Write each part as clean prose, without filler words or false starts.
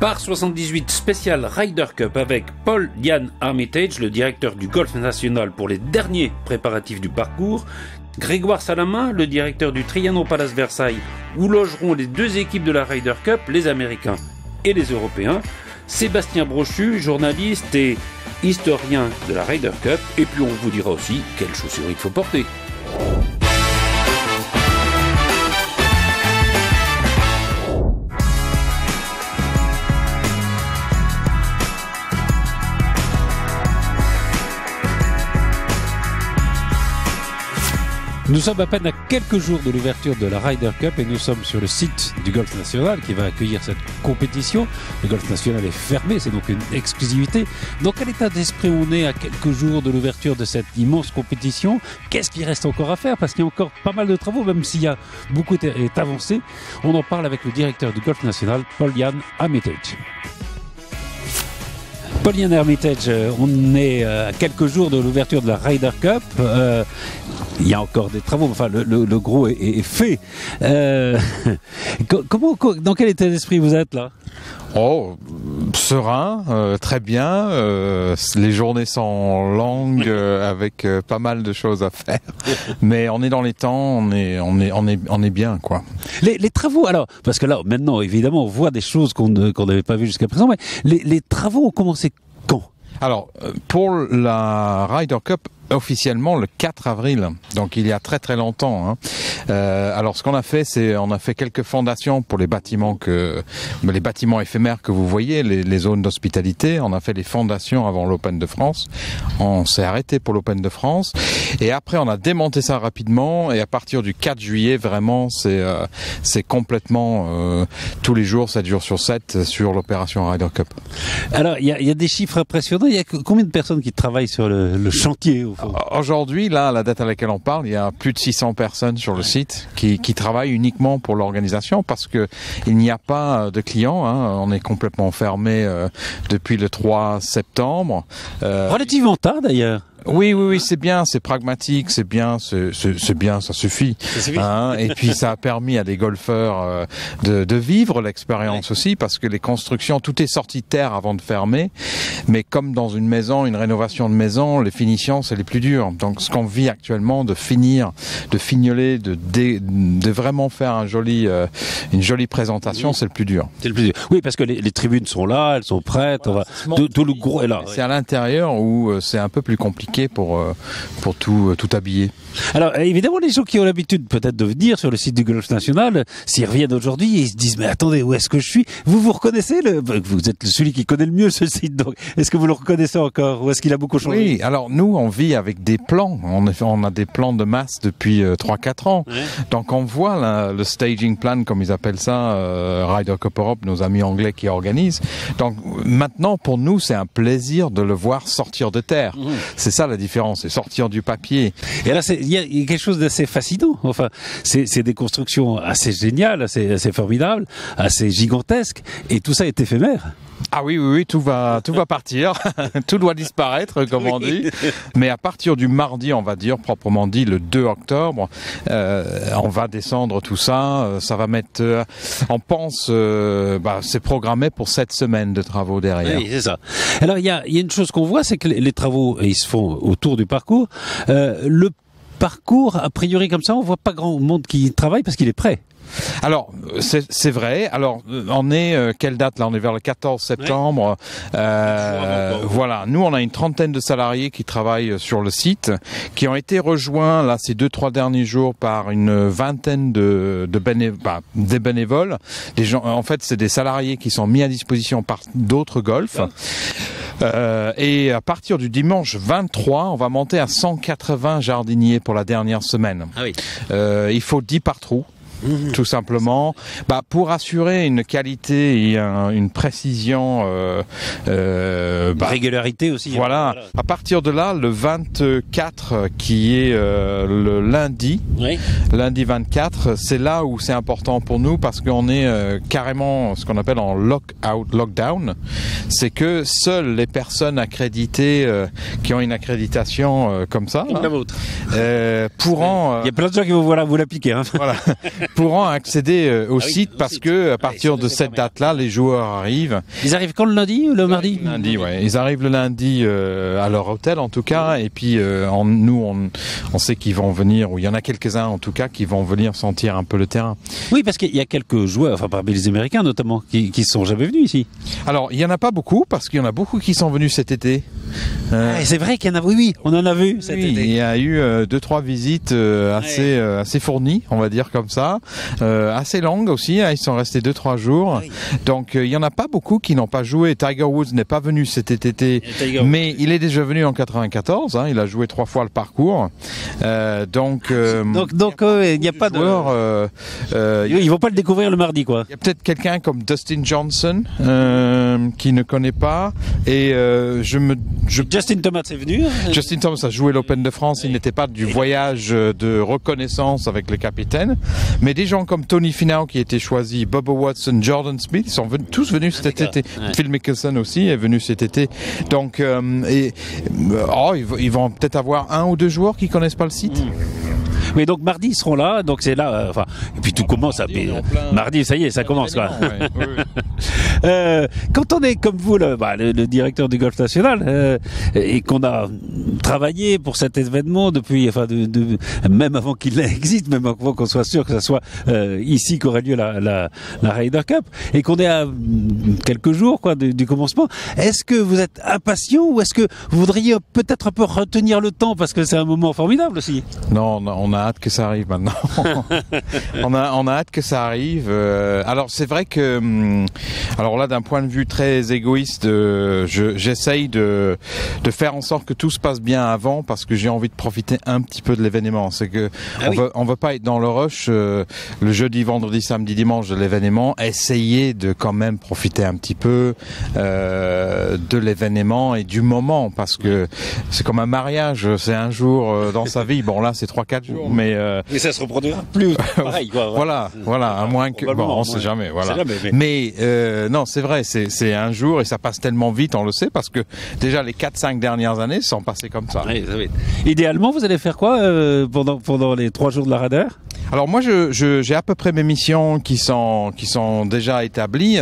Par 78 spécial Ryder Cup avec Paul Ian Armitage, le directeur du Golf National pour les derniers préparatifs du parcours, Grégoire Salamin, le directeur du Trianon Palace Versailles, où logeront les deux équipes de la Ryder Cup, les Américains et les Européens, Sébastien Brochu, journaliste et historien de la Ryder Cup, et puis on vous dira aussi quelles chaussures il faut porter. Nous sommes à peine à quelques jours de l'ouverture de la Ryder Cup et nous sommes sur le site du Golf National qui va accueillir cette compétition. Le Golf National est fermé, c'est donc une exclusivité. Dans quel état d'esprit on est à quelques jours de l'ouverture de cette immense compétition? Qu'est-ce qu'il reste encore à faire? Parce qu'il y a encore pas mal de travaux, même s'il y a beaucoup est avancé. On en parle avec le directeur du Golf National, Paul Ian Armitage. Paul Ian Armitage, on est à quelques jours de l'ouverture de la Ryder Cup. Il y a encore des travaux, enfin le gros est fait. Dans quel état d'esprit vous êtes là? Oh, serein, très bien. Les journées sont longues avec pas mal de choses à faire, mais on est dans les temps, on est bien quoi. Les travaux, alors parce que là maintenant évidemment on voit des choses qu'on n'avait pas vues jusqu'à présent, mais les travaux ont commencé quand? Alors pour la Ryder Cup, officiellement le 4 avril, donc il y a très très longtemps. Hein. Alors ce qu'on a fait, c'est on a fait quelques fondations pour les bâtiments éphémères que vous voyez, les zones d'hospitalité. On a fait les fondations avant l'Open de France. On s'est arrêté pour l'Open de France et après on a démonté ça rapidement et à partir du 4 juillet vraiment c'est complètement tous les jours, 7 jours sur 7 sur l'opération Ryder Cup. Alors il y a des chiffres impressionnants. Il y a combien de personnes qui travaillent sur le chantier? Aujourd'hui, là, à la date à laquelle on parle, il y a plus de 600 personnes sur le site qui travaillent uniquement pour l'organisation parce que il n'y a pas de clients. Hein. On est complètement fermé depuis le 3 septembre. Relativement tard d'ailleurs. Oui, c'est bien, c'est pragmatique, c'est bien, ça suffit. Hein, et puis ça a permis à des golfeurs de vivre l'expérience aussi, parce que les constructions, tout est sorti de terre avant de fermer. Mais comme dans une maison, une rénovation de maison, les finitions c'est les plus durs. Donc ce qu'on vit actuellement, de finir, de fignoler, de vraiment faire une jolie présentation, c'est le plus dur. C'est le plus dur. Oui, parce que les tribunes sont là, elles sont prêtes. Voilà, tout le gros est là. C'est à l'intérieur où c'est un peu plus compliqué pour tout habiller. Alors évidemment les gens qui ont l'habitude peut-être de venir sur le site du Golf National, s'ils reviennent aujourd'hui, ils se disent mais attendez, où est-ce que je suis? Vous reconnaissez vous êtes celui qui connaît le mieux ce site, donc est-ce que vous le reconnaissez encore ou est-ce qu'il a beaucoup changé? Oui, alors nous on vit avec des plans, on a des plans de masse depuis 3-4 ans. Ouais. Donc on voit le staging plan comme ils appellent ça, Ryder Cup Europe, nos amis anglais qui organisent. Donc maintenant pour nous c'est un plaisir de le voir sortir de terre. C'est ça la différence, c'est sortir du papier. Et là il y a quelque chose d'assez fascinant. Enfin, c'est des constructions assez géniales, assez formidables, assez gigantesques, et tout ça est éphémère. Ah oui, tout va partir, tout doit disparaître, comme on dit. Mais à partir du mardi, on va dire proprement dit, le 2 octobre, on va descendre tout ça. Ça va mettre, on pense, c'est programmé pour 7 semaines de travaux derrière. Oui, c'est ça. Alors il y a une chose qu'on voit, c'est que les travaux ils se font autour du parcours. Le parcours, a priori comme ça, on voit pas grand monde qui travaille parce qu'il est prêt. Alors, c'est vrai. Alors, on est, quelle date là? On est vers le 14 septembre. Ouais. Voilà. Nous, on a une trentaine de salariés qui travaillent sur le site, qui ont été rejoints, là, ces 2-3 derniers jours par une vingtaine des bénévoles. Des gens, en fait, c'est des salariés qui sont mis à disposition par d'autres golfs. Et à partir du dimanche 23, on va monter à 180 jardiniers pour la dernière semaine. Ah oui. Il faut 10 par trou. Tout simplement, pour assurer une qualité et une précision, régularité aussi. Voilà. À partir de là, le 24 qui est le lundi, lundi 24, c'est là où c'est important pour nous parce qu'on est carrément ce qu'on appelle en lockdown. C'est que seules les personnes accréditées qui ont une accréditation comme ça, comme la vôtre, pourront. Il y a plein de gens qui vont vous l'appliquer. Hein. Voilà. pourront accéder au site parce que à partir de cette date-là, les joueurs arrivent. Ils arrivent quand, le lundi ou le mardi? Lundi, ouais. Ils arrivent le lundi à leur hôtel en tout cas, et puis nous on sait qu'ils vont venir, ou il y en a quelques-uns en tout cas qui vont venir sentir un peu le terrain. Oui, parce qu'il y a quelques joueurs, enfin parmi les Américains notamment, qui sont jamais venus ici. Alors il y en a pas beaucoup parce qu'il y en a beaucoup qui sont venus cet été. C'est vrai qu'il y en a, oui, on en a vu cet été. Il y a eu 2-3 visites assez fournies, on va dire comme ça, assez longues aussi. Ils sont restés 2-3 jours. Oui. Donc il y en a pas beaucoup qui n'ont pas joué. Tiger Woods n'est pas venu cet été, mais il est déjà venu en 94. Il a joué 3 fois le parcours. Donc il n'y a pas de joueurs. Ils vont pas le découvrir le mardi, quoi. Il y a peut-être quelqu'un comme Dustin Johnson qui ne connaît pas. Et Justin Thomas est venu. Justin Thomas a joué l'Open de France. Il n'était pas du voyage de reconnaissance avec le capitaine. Mais des gens comme Tony Finau qui a été choisi, Bubba Watson, Jordan Smith, ils sont tous venus cet été. Phil Mickelson aussi est venu cet été. Donc, ils vont peut-être avoir 1 ou 2 joueurs qui connaissent pas le site. Oui, donc mardi ils seront là, donc c'est là, et puis tout commence mardi, ça y est, ça commence, quoi. Quand on est comme vous, le directeur du Golf National, et qu'on a travaillé pour cet événement depuis, même avant qu'il existe, même avant qu'on soit sûr que ça soit ici qu'aurait lieu la Ryder Cup, et qu'on est à quelques jours, quoi, du commencement, est-ce que vous êtes impatient ou est-ce que vous voudriez peut-être un peu retenir le temps parce que c'est un moment formidable aussi? Non, on a hâte que ça arrive maintenant. on a hâte que ça arrive. Alors c'est vrai que, alors là d'un point de vue très égoïste, j'essaye de faire en sorte que tout se passe bien avant parce que j'ai envie de profiter un petit peu de l'événement. C'est que on veut pas être dans le rush le jeudi, vendredi, samedi, dimanche de l'événement. Essayer de quand même profiter un petit peu de l'événement et du moment parce que c'est comme un mariage, c'est un jour dans sa vie. Bon là c'est 3-4 jours. Mais ça se reproduira plus pareil, quoi. Voilà, à moins que on sait jamais, voilà. Mais non, c'est vrai, c'est un jour et ça passe tellement vite, on le sait, parce que déjà les 4-5 dernières années sont passées comme ça. Oui, ça va. Idéalement, vous allez faire quoi pendant les 3 jours de la Ryder? Alors moi, j'ai à peu près mes missions qui sont déjà établies.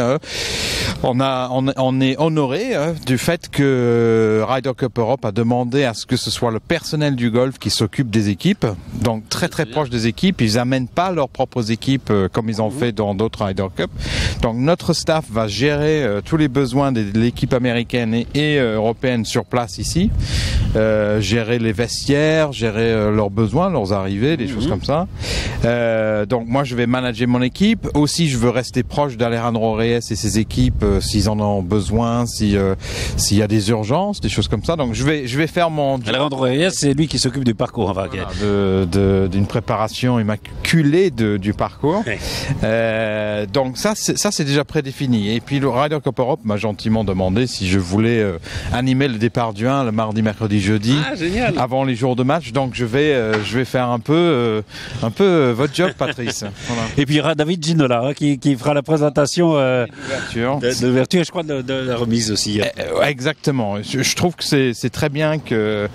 On est honoré du fait que Ryder Cup Europe a demandé à ce que ce soit le personnel du golf qui s'occupe des équipes, donc très proche des équipes. Ils amènent pas leurs propres équipes comme ils ont fait dans d'autres Ryder Cup. Donc notre staff va gérer tous les besoins de l'équipe américaine et européenne sur place ici, gérer les vestiaires, gérer leurs besoins, leurs arrivées, des choses comme ça. Donc moi je vais manager mon équipe. Aussi je veux rester proche d'Alejandro Reyes et ses équipes s'ils en ont besoin, s'il y a des urgences, des choses comme ça. Donc je vais faire mon job. Alejandro Reyes, c'est lui qui s'occupe du parcours, d'une préparation immaculée du parcours. Donc ça c'est déjà prédéfini. Et puis le Ryder Cup Europe m'a gentiment demandé si je voulais animer le départ du 1 le mardi, mercredi, jeudi, avant les jours de match. Donc je vais faire un peu votre job, Patrice. Voilà. Et puis il y aura David Ginola qui fera la présentation d'ouverture et je crois de la remise aussi. Exactement. Je trouve que c'est très bien que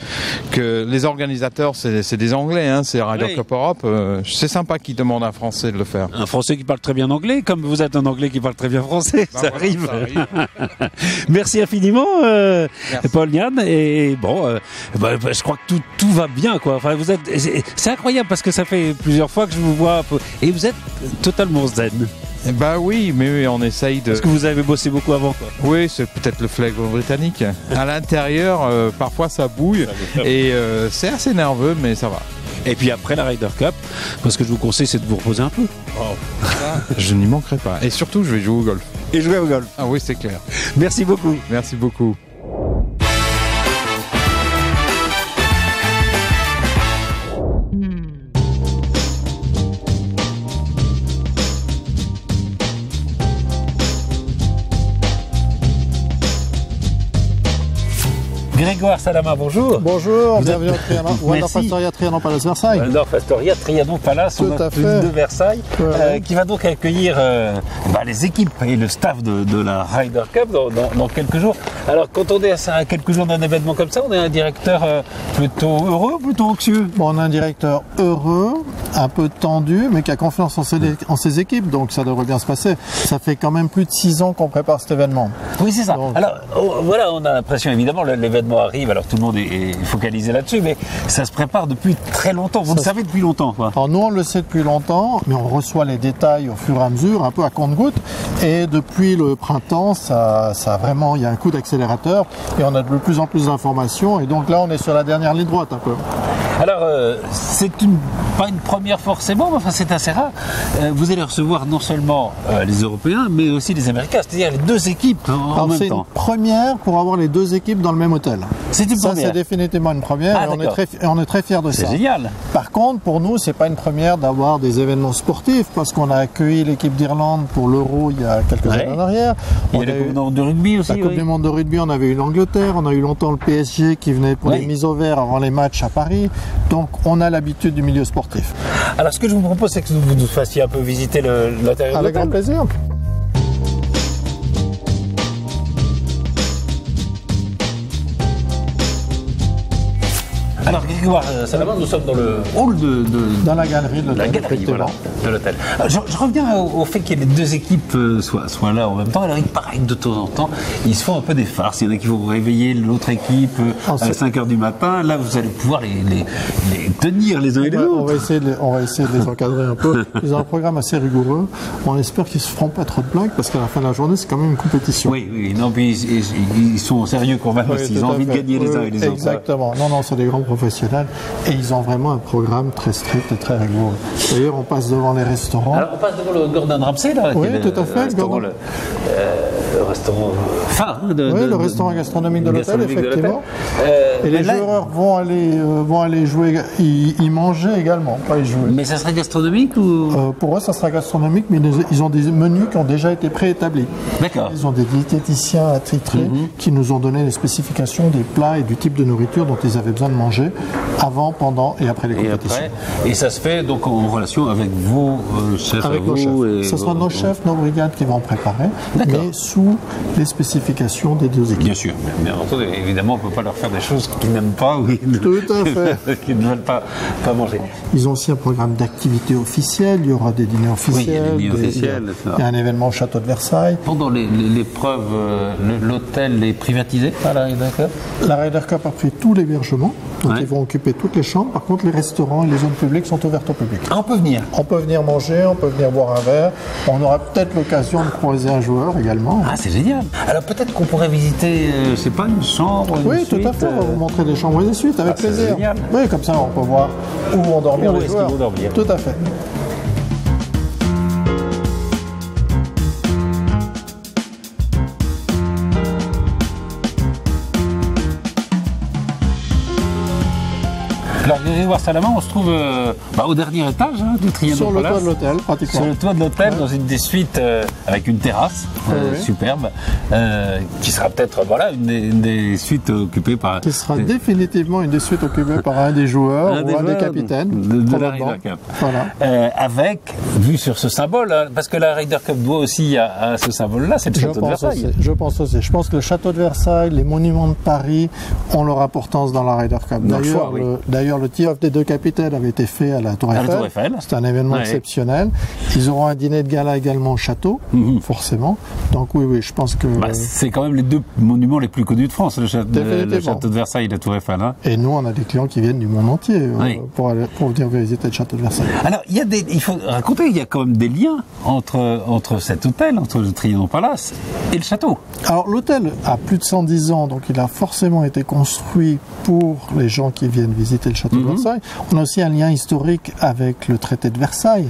les organisateurs, c'est des Anglais, c'est Ryder Cup Europe. C'est sympa qu'ils demandent à un Français de le faire. Un Français qui parle très bien anglais, comme vous êtes un Anglais qui parle très bien français, ça arrive. Merci infiniment, Paul Nian. Et bon, je crois que tout va bien, quoi. Enfin, c'est incroyable parce que ça fait plusieurs fois que je vous vois et vous êtes totalement zen. Bah oui, mais on essaye de... Est-ce que vous avez bossé beaucoup avant, quoi? Oui, c'est peut-être le flegme britannique. À l'intérieur, parfois ça bouille et c'est assez nerveux, mais ça va. Et puis après la Ryder Cup, ce que je vous conseille, c'est de vous reposer un peu. Je n'y manquerai pas. Et surtout, je vais jouer au golf. Et jouer au golf. Ah oui, c'est clair. Merci beaucoup. Merci beaucoup. Grégoire Salama, bonjour. Bonjour, bienvenue au Waldorf Astoria Trianon Palace Versailles. Waldorf Astoria Trianon Palace, on a de Versailles, qui va donc accueillir les équipes et le staff de la Ryder Cup dans quelques jours. Alors quand on est à quelques jours d'un événement comme ça, on est un directeur plutôt heureux, plutôt anxieux. Bon, on a un directeur heureux, un peu tendu, mais qui a confiance en ses équipes, donc ça devrait bien se passer. Ça fait quand même plus de 6 ans qu'on prépare cet événement. Oui, c'est ça. Donc, alors voilà, on a l'impression, évidemment, l'événement arrive, alors tout le monde est focalisé là-dessus, mais ça se prépare depuis très longtemps. Vous le savez depuis longtemps, quoi. Alors nous, on le sait depuis longtemps, mais on reçoit les détails au fur et à mesure, un peu à compte-gouttes. Et depuis le printemps, ça vraiment, il y a un coup d'accélérateur et on a de plus en plus d'informations. Et donc là, on est sur la dernière ligne droite un peu. Alors, c'est pas une première forcément, mais enfin c'est assez rare. Vous allez recevoir non seulement les Européens, mais aussi les Américains, c'est-à-dire les deux équipes en même temps. C'est une première pour avoir les deux équipes dans le même hôtel. C'est une première. Ça, c'est définitivement une première et on est très fiers de ça. C'est génial. Par contre, pour nous, c'est pas une première d'avoir des événements sportifs, parce qu'on a accueilli l'équipe d'Irlande pour l'Euro il y a quelques années en arrière. Il y a la Coupe du Monde de rugby aussi. La Coupe du Monde de rugby, on avait eu l'Angleterre, on a eu longtemps le PSG qui venait pour les mises au vert avant les matchs à Paris. Donc, on a l'habitude du milieu sportif. Alors, ce que je vous propose, c'est que vous nous fassiez un peu visiter l'intérieur. Avec grand plaisir. Alors, Grégoire Salama, nous sommes dans le hall dans la galerie de l'hôtel. De l'hôtel. Je reviens au fait que les deux équipes soient là en même temps. Alors, il paraît que de temps en temps, ils se font un peu des farces. Il y en a qui vont réveiller l'autre équipe à 5h du matin. Là, vous allez pouvoir les tenir les uns et les autres. On va essayer de les encadrer un peu. Ils ont un programme assez rigoureux. On espère qu'ils ne se feront pas trop de blagues, parce qu'à la fin de la journée, c'est quand même une compétition. Oui. Non, puis ils sont sérieux quand même aussi. Ils ont envie de gagner les uns et les autres. Exactement. Non, c'est des grands professionnels et ils ont vraiment un programme très strict et très rigoureux. D'ailleurs, on passe devant les restaurants. Alors, on passe devant le Gordon Ramsay, là. Oui, tout à fait. Le restaurant phare. Le restaurant gastronomique de l'hôtel, effectivement. Et les joueurs vont aller jouer, y manger également, pas y jouer. Mais ça serait gastronomique ou pour eux, ça sera gastronomique, mais ils ont des menus qui ont déjà été préétablis. D'accord. Ils ont des diététiciens attitrés qui nous ont donné les spécifications des plats et du type de nourriture dont ils avaient besoin de manger avant, pendant et après les compétitions. Et ça se fait donc en relation avec vos chefs. Avec nos chefs. Ce sera nos chefs, nos brigades qui vont préparer, mais sous les spécifications des deux équipes. Bien sûr, bien entendu. Évidemment, on ne peut pas leur faire des choses qu'ils n'aiment pas ou tout à fait. qu'ils ne veulent pas manger. Ils ont aussi un programme d'activités officielles. Il y aura des dîners officiels. Oui, il y a des dîners officiels. Il y a un événement au château de Versailles. Pendant l'épreuve, l'hôtel est privatisé par la Ryder Cup. La Ryder Cup a pris tout l'hébergement. Donc ils vont occuper toutes les chambres. Par contre, les restaurants et les zones publiques sont ouvertes au public. Ah, on peut venir. On peut venir manger, on peut venir boire un verre. On aura peut-être l'occasion de croiser un joueur également. Ah, c'est génial. Alors peut-être qu'on pourrait visiter, je sais pas, une chambre, une suite. Oui, tout à fait. On va vous montrer des chambres et des suites avec plaisir. Génial. Oui, comme ça on peut voir où vont dormir les joueurs. Tout à fait. Alors, Grégoire Salama, on se trouve au dernier étage du Trianon Palace. Sur le toit de l'hôtel, pratiquement. Sur le toit de l'hôtel, dans une des suites avec une terrasse superbe, qui sera peut-être une des suites occupées par... Qui sera définitivement une des suites occupées par un des joueurs ou un des capitaines. De la Ryder Cup. Voilà. Avec, vu sur ce symbole, parce que la Ryder Cup doit aussi à ce symbole-là, c'est le château de Versailles. Je pense aussi. Je pense que le château de Versailles, les monuments de Paris ont leur importance dans la Ryder Cup. D'ailleurs, le tee-off des deux capitaines avait été fait à la Tour Eiffel. C'est un événement exceptionnel. Ils auront un dîner de gala également au château, forcément. Donc oui, je pense que... c'est quand même les deux monuments les plus connus de France, le château de Versailles et la Tour Eiffel. Hein. Et nous, on a des clients qui viennent du monde entier pour venir visiter le château de Versailles. Alors, il faut raconter, il y a quand même des liens entre cet hôtel, entre le Trianon Palace et le château. Alors, l'hôtel a plus de 110 ans, donc il a forcément été construit pour les gens qui viennent visiter le château de Versailles. On a aussi un lien historique avec le traité de Versailles,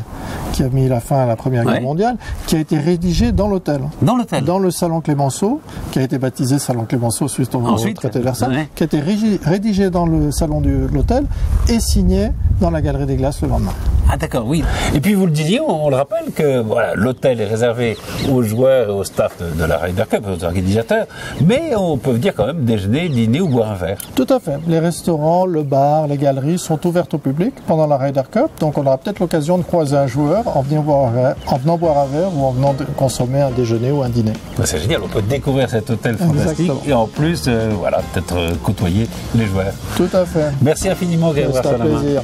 qui a mis la fin à la Première Guerre mondiale, qui a été rédigé dans l'hôtel. Dans l'hôtel. Dans le salon Clémenceau, qui a été baptisé salon Clémenceau suite au traité de Versailles, qui a été rédigé dans le salon de l'hôtel et signé dans la Galerie des Glaces le lendemain. Ah d'accord, oui. Et puis vous le disiez, on le rappelle que voilà, l'hôtel est réservé aux joueurs et au staff de la Ryder Cup, aux organisateurs, mais on peut dire quand même déjeuner, dîner ou boire un verre. Tout à fait. Les restaurants, le bar, les galeries sont ouvertes au public pendant la Ryder Cup, donc on aura peut-être l'occasion de croiser un joueur en venant boire un verre ou en venant consommer un déjeuner ou un dîner. C'est génial, on peut découvrir cet hôtel fantastique. Exactement. Et en plus, voilà, peut-être côtoyer les joueurs. Tout à fait. Merci infiniment, Grégoire Salama. C'est un plaisir.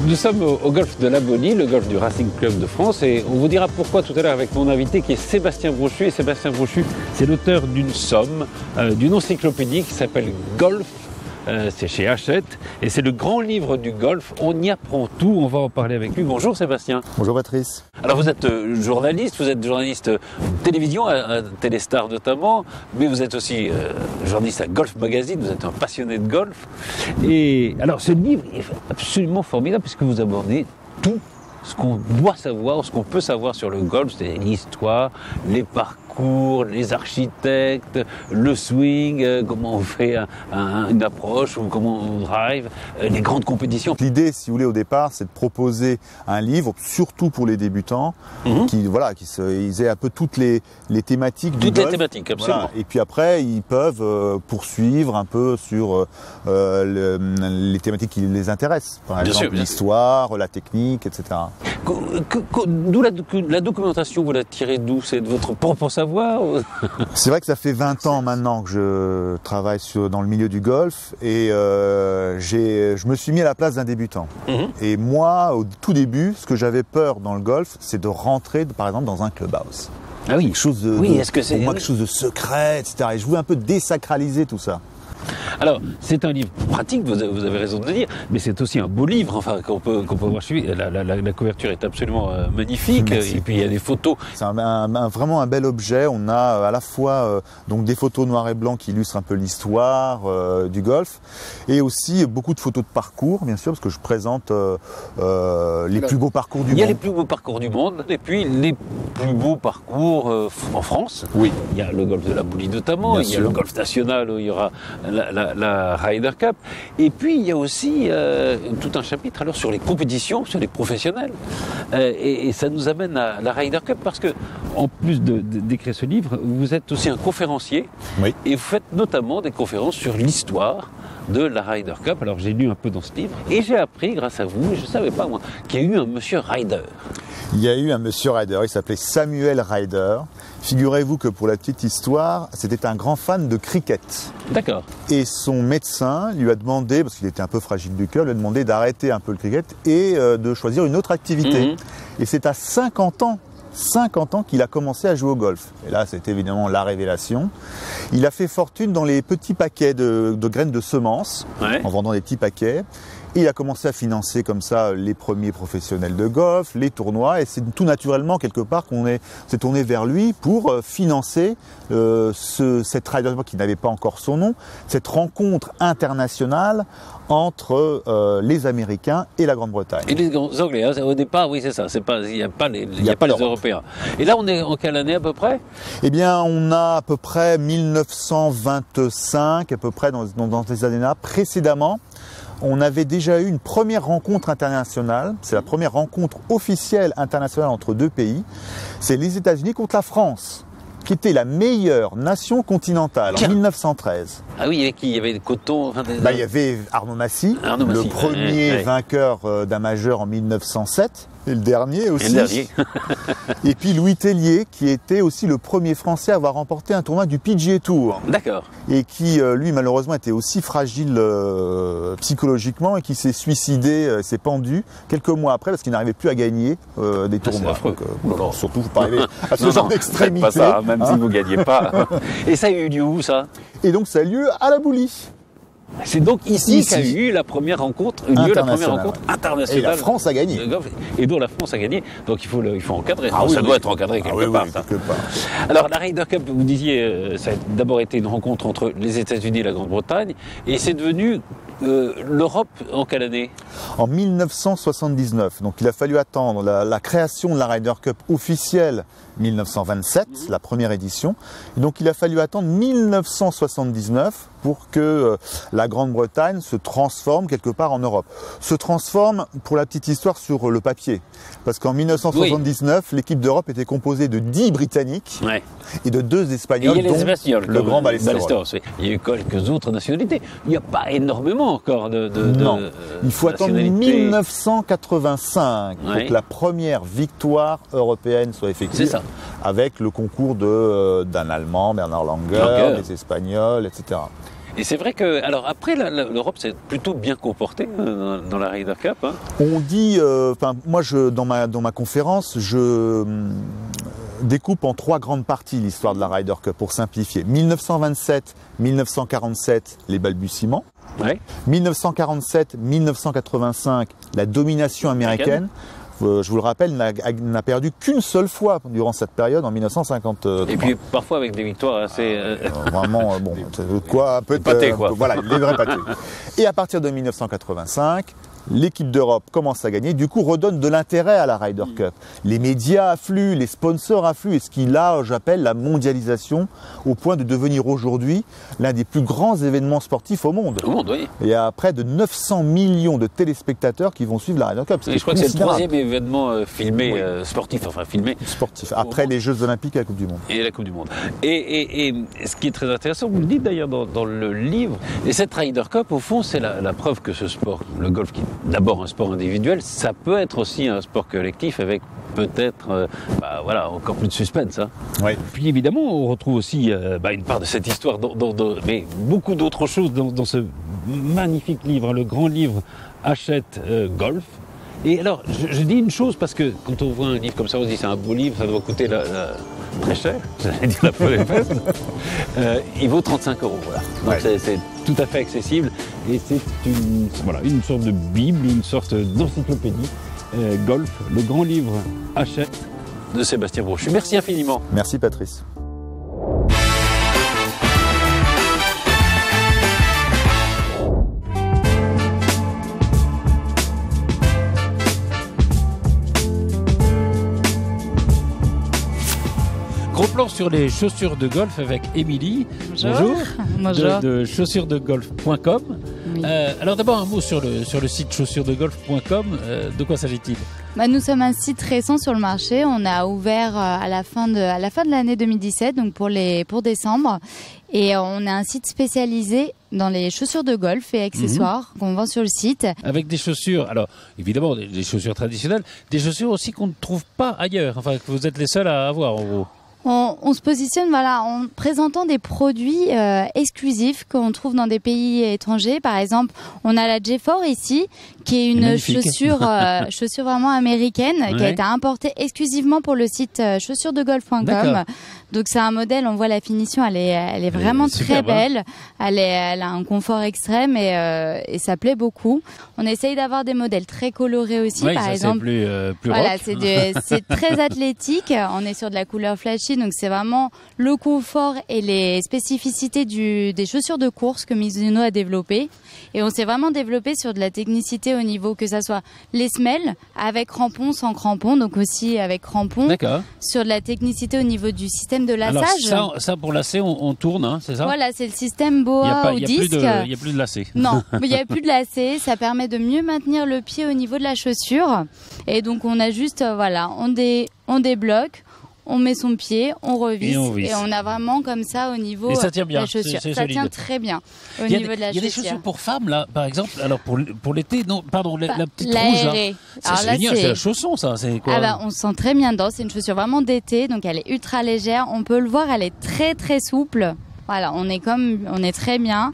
Nous sommes au golf de la Bonnie, le golf du Racing Club de France, et on vous dira pourquoi tout à l'heure avec mon invité qui est Sébastien Brochu. Et Sébastien Brochu, c'est l'auteur d'une somme, d'une encyclopédie qui s'appelle Golf. C'est chez Hachette et c'est le grand livre du golf. On y apprend tout. On va en parler avec lui. Bonjour Sébastien. Bonjour Patrice. Alors vous êtes journaliste télévision, à Téléstar notamment, mais vous êtes aussi journaliste à Golf Magazine. Vous êtes un passionné de golf. Et alors ce livre est absolument formidable puisque vous abordez tout ce qu'on doit savoir, ce qu'on peut savoir sur le golf, c'est l'histoire, les parcours, les architectes, le swing, comment on fait une approche ou comment on drive, les grandes compétitions. L'idée, si vous voulez, au départ, c'est de proposer un livre, surtout pour les débutants, ils aient un peu toutes les thématiques du golf. Toutes les thématiques, absolument. Voilà. Et puis après, ils peuvent poursuivre un peu sur les thématiques qui les intéressent. Par exemple, l'histoire, la technique, etc. D'où la documentation, vous la tirez d'où? C'est de votre propre savoir? C'est vrai que ça fait 20 ans maintenant que je travaille dans le milieu du golf et je me suis mis à la place d'un débutant. Et moi, au tout début, ce que j'avais peur dans le golf, c'est de rentrer, par exemple, dans un clubhouse. Ah oui. Quelque chose quelque chose de secret, etc. Et je voulais un peu désacraliser tout ça. Alors, c'est un livre pratique, vous avez raison de le dire, mais c'est aussi un beau livre, enfin, qu'on peut voir suivi. La couverture est absolument magnifique. Merci. Et puis il y a des photos. C'est vraiment un bel objet. On a à la fois donc des photos noir et blanc qui illustrent un peu l'histoire du golf, et aussi beaucoup de photos de parcours, bien sûr, parce que je présente les plus beaux parcours du monde. Il y a les plus beaux parcours du monde, et puis les plus beaux parcours en France. Oui. Il y a le golf de la Boulie notamment, il y a le golf national où il y aura la Ryder Cup. Et puis il y a aussi tout un chapitre alors sur les compétitions, sur les professionnels. Et ça nous amène à la Ryder Cup parce que, en plus d'écrire ce livre, vous êtes aussi un conférencier. Oui. Et vous faites notamment des conférences sur l'histoire de la Ryder Cup. Alors j'ai lu un peu dans ce livre et j'ai appris grâce à vous, je ne savais pas moi, qu'il y a eu un monsieur Ryder. Il y a eu un monsieur Ryder, il s'appelait Samuel Ryder. Figurez-vous que pour la petite histoire, c'était un grand fan de cricket. D'accord. Et son médecin lui a demandé, parce qu'il était un peu fragile du cœur, lui a demandé d'arrêter un peu le cricket et de choisir une autre activité. Et c'est à 50 ans qu'il a commencé à jouer au golf. Et là, c'était évidemment la révélation. Il a fait fortune dans les petits paquets de graines de semences, en vendant des petits paquets. Et il a commencé à financer comme ça les premiers professionnels de golf, les tournois, et c'est tout naturellement quelque part qu'on s'est tourné vers lui pour financer cette Ryder Cup qui n'avait pas encore son nom, cette rencontre internationale entre les Américains et la Grande-Bretagne. Et les Anglais, hein, au départ, oui, c'est ça. Il n'y a pas les Européens. Et là, on est en quelle année à peu près? Eh bien, on a à peu près 1925, à peu près dans ces années-là. Précédemment, on avait déjà eu une première rencontre internationale. C'est la première rencontre officielle internationale entre deux pays. C'est les États-Unis contre la France, qui était la meilleure nation continentale en 1913. Ah oui, il y avait qui? Il y avait Coton. Il y avait Arnaud Massy, le premier vainqueur d'un majeur en 1907. Et le dernier aussi. Et puis Louis Tellier, qui était aussi le premier Français à avoir remporté un tournoi du PGA Tour. D'accord. Et qui, lui, malheureusement, était aussi fragile psychologiquement et qui s'est suicidé, s'est pendu quelques mois après parce qu'il n'arrivait plus à gagner des tournois. Donc, surtout, vous pas arriver à ce genre d'extrémité. Pas ça, même si vous ne gagnez pas. Et ça a eu lieu où, ça? Et donc, ça a eu lieu à la Boulie. C'est donc ici qu'a eu la première rencontre, internationale. Et la France a gagné. Et dont la France a gagné. Donc il faut encadrer. Ça doit être encadré quelque part. Alors la Ryder Cup, vous disiez, ça a d'abord été une rencontre entre les États-Unis et la Grande-Bretagne, et c'est devenu l'Europe en quelle année? En 1979. Donc il a fallu attendre la création de la Ryder Cup officielle 1927, la première édition. Et donc il a fallu attendre 1979 pour que la Grande-Bretagne se transforme quelque part en Europe. Se transforme, pour la petite histoire, sur le papier. Parce qu'en 1979, l'équipe d'Europe était composée de 10 Britanniques et de 2 Espagnols, dont le grand Ballesteros. Il y a eu quelques autres nationalités. Il n'y a pas énormément encore non. Il faut attendre 1985 pour que la première victoire européenne soit effective. C'est ça. Avec le concours d'un Allemand, Bernard Langer, des Espagnols, etc. Et c'est vrai que, alors après, l'Europe s'est plutôt bien comportée dans la Ryder Cup. Hein. On dit, moi, dans ma conférence, je découpe en 3 grandes parties l'histoire de la Ryder Cup pour simplifier. 1927-1947, les balbutiements. 1947-1985, la domination américaine. Je vous le rappelle, n'a perdu qu'une seule fois durant cette période, en 1953. Et puis parfois avec des victoires assez... vraiment, bon, quoi, pâté, quoi. Voilà, les vrais pâtés. Et à partir de 1985, l'équipe d'Europe commence à gagner, du coup redonne de l'intérêt à la Ryder Cup. Les médias affluent, les sponsors affluent, et ce qui là, j'appelle la mondialisation, au point de devenir aujourd'hui l'un des plus grands événements sportifs au monde. Au monde, oui. Il y a près de 900 millions de téléspectateurs qui vont suivre la Ryder Cup. Et je crois que c'est le 3e événement filmé, sportif, Sportif, après les Jeux Olympiques et la Coupe du Monde. Et la Coupe du Monde. Et ce qui est très intéressant, vous le dites d'ailleurs dans le livre, et cette Ryder Cup, au fond, c'est la preuve que ce sport, le golf, qui d'abord un sport individuel, ça peut être aussi un sport collectif avec peut-être encore plus de suspense. Hein. Oui. Puis évidemment, on retrouve aussi une part de cette histoire, mais beaucoup d'autres choses dans ce magnifique livre, le grand livre Hachette Golf. Et alors, je dis une chose, parce que quand on voit un livre comme ça, on se dit c'est un beau livre, ça doit coûter très cher, j'allais dire la folle épaisse. Il vaut 35 €. Voilà. Donc c'est tout à fait accessible, et c'est une sorte de bible, une sorte d'encyclopédie golf, le grand livre Hachette de Sébastien Brochu. Merci infiniment. Merci Patrice. Gros plan sur les chaussures de golf avec Émilie. Bonjour. Bonjour. De chaussuresdegolf.com. Oui. Alors d'abord un mot sur le site chaussuresdegolf.com. De quoi s'agit-il ? Nous sommes un site récent sur le marché. On a ouvert à la fin de l'année 2017, donc pour décembre. Et on a un site spécialisé dans les chaussures de golf et accessoires qu'on vend sur le site. Avec des chaussures, alors évidemment des chaussures traditionnelles, des chaussures aussi qu'on ne trouve pas ailleurs, enfin que vous êtes les seuls à avoir en gros. On se positionne en présentant des produits exclusifs qu'on trouve dans des pays étrangers. Par exemple, on a la J4 ici, qui est une chaussure vraiment américaine, qui a été importée exclusivement pour le site chaussuresdegolf.com. Donc c'est un modèle, on voit la finition, elle est vraiment très belle. Elle a un confort extrême et ça plaît beaucoup. On essaye d'avoir des modèles très colorés aussi, par exemple. Plus voilà, rock. c'est très athlétique. On est sur de la couleur flashy, donc c'est vraiment le confort et les spécificités des chaussures de course que Mizuno a développé. Et on s'est vraiment développé sur de la technicité au niveau que ça soit les semelles avec crampons, sans crampons, donc aussi avec crampons. D'accord. Sur de la technicité au niveau du système de laçage. Alors ça pour lasser, on tourne, hein, c'est ça ? Voilà, c'est le système BOA ou disque. Il n'y a plus de lacet. Non, il n'y a plus de lacet. Ça permet de mieux maintenir le pied au niveau de la chaussure. Et donc on a juste, on débloque. On met son pied, on revisse et on a vraiment comme ça au niveau de la chaussure. Ça tient très bien au niveau de la chaussure. Il y a des chaussures pour femmes là, par exemple. Alors pour l'été, non, pardon, la petite rouge là. C'est génial, c'est la chausson ça. C'est quoi ? On se sent très bien dedans. C'est une chaussure vraiment d'été, donc elle est ultra légère. On peut le voir, elle est très très souple. Voilà, on est très bien.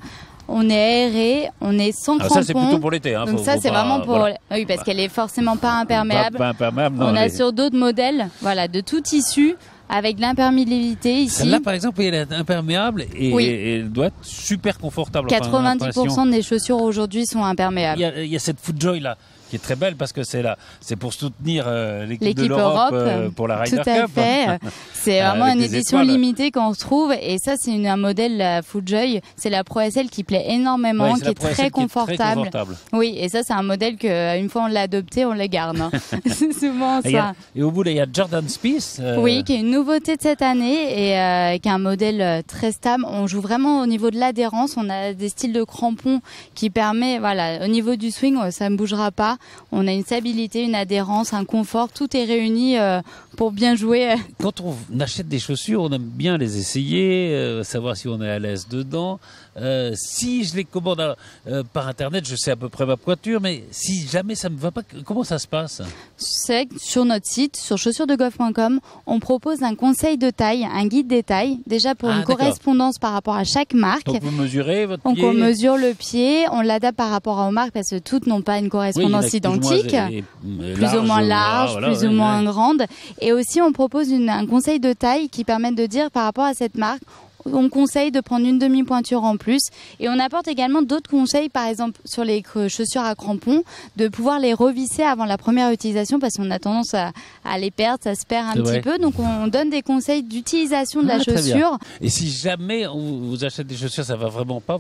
On est aéré, on est sans crampons. Ça c'est plutôt pour l'été. Hein, donc ça c'est vraiment pour... Voilà. Oui, parce qu'elle est forcément pas imperméable. Pas imperméable. On a sur d'autres modèles, de tout tissu, avec de l'imperméabilité ici. Celle-là, par exemple, elle est imperméable et elle doit être super confortable. 90% des chaussures aujourd'hui sont imperméables. Il y a cette FootJoy là, qui est très belle parce que c'est pour soutenir l'équipe de l'Europe pour la Ryder Cup. Tout à fait. C'est vraiment une édition limitée qu'on retrouve et ça c'est un modèle FootJoy, c'est la Pro SL qui plaît énormément, qui est très confortable. Oui, et ça c'est un modèle que une fois on l'a adopté, on le garde. Hein. C'est souvent ça. Et au bout là, il y a Jordan Spieth. Oui, qui est une nouveauté de cette année et qui est un modèle très stable. On joue vraiment au niveau de l'adhérence, on a des styles de crampons qui permet, voilà, au niveau du swing, ça ne bougera pas. On a une stabilité, une adhérence, un confort, tout est réuni pour bien jouer. Quand on achète des chaussures, on aime bien les essayer, savoir si on est à l'aise dedans. Si je les commande par internet, je sais à peu près ma pointure, mais si jamais ça me va pas, comment ça se passe? C'est que sur notre site, sur chaussuresdegolf.com, on propose un conseil de taille, un guide des tailles, déjà pour une correspondance par rapport à chaque marque. Donc vous mesurez votre pied. Donc on mesure le pied, on l'adapte par rapport aux marques parce que toutes n'ont pas une correspondance identique, plus ou moins large, plus ou moins grande. Et aussi on propose un conseil de taille qui permet de dire par rapport à cette marque, on conseille de prendre une demi-pointure en plus et on apporte également d'autres conseils, par exemple sur les chaussures à crampons, de pouvoir les revisser avant la première utilisation parce qu'on a tendance à les perdre, ça se perd un petit peu, donc on donne des conseils d'utilisation de la chaussure. Et si jamais on vous achète des chaussures, ça va vraiment pas,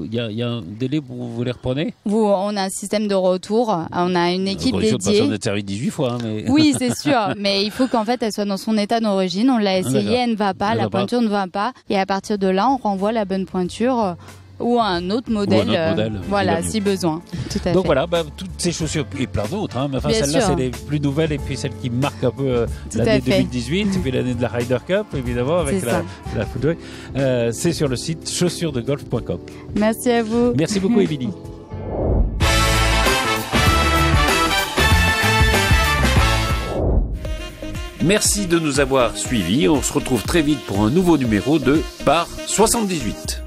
il y a un délai pour vous les reprenez? On a un système de retour, on a une équipe dédiée. On est servi 18 fois. Hein, mais... Oui, c'est sûr, mais il faut qu'en fait elle soit dans son état d'origine, on l'a essayé, elle ne va pas, la pointure ne va pas et à partir de là, on renvoie la bonne pointure ou à un autre modèle, voilà, si besoin. Tout à Donc fait. voilà, toutes ces chaussures et plein d'autres. Hein, mais enfin, celle-là, c'est les plus nouvelles et puis celle qui marque un peu l'année 2018 et puis l'année de la Ryder Cup, évidemment, avec la FootJoy. C'est sur le site chaussuresdegolf.com. Merci à vous. Merci beaucoup, Émilie. Merci de nous avoir suivis. On se retrouve très vite pour un nouveau numéro de Par 78.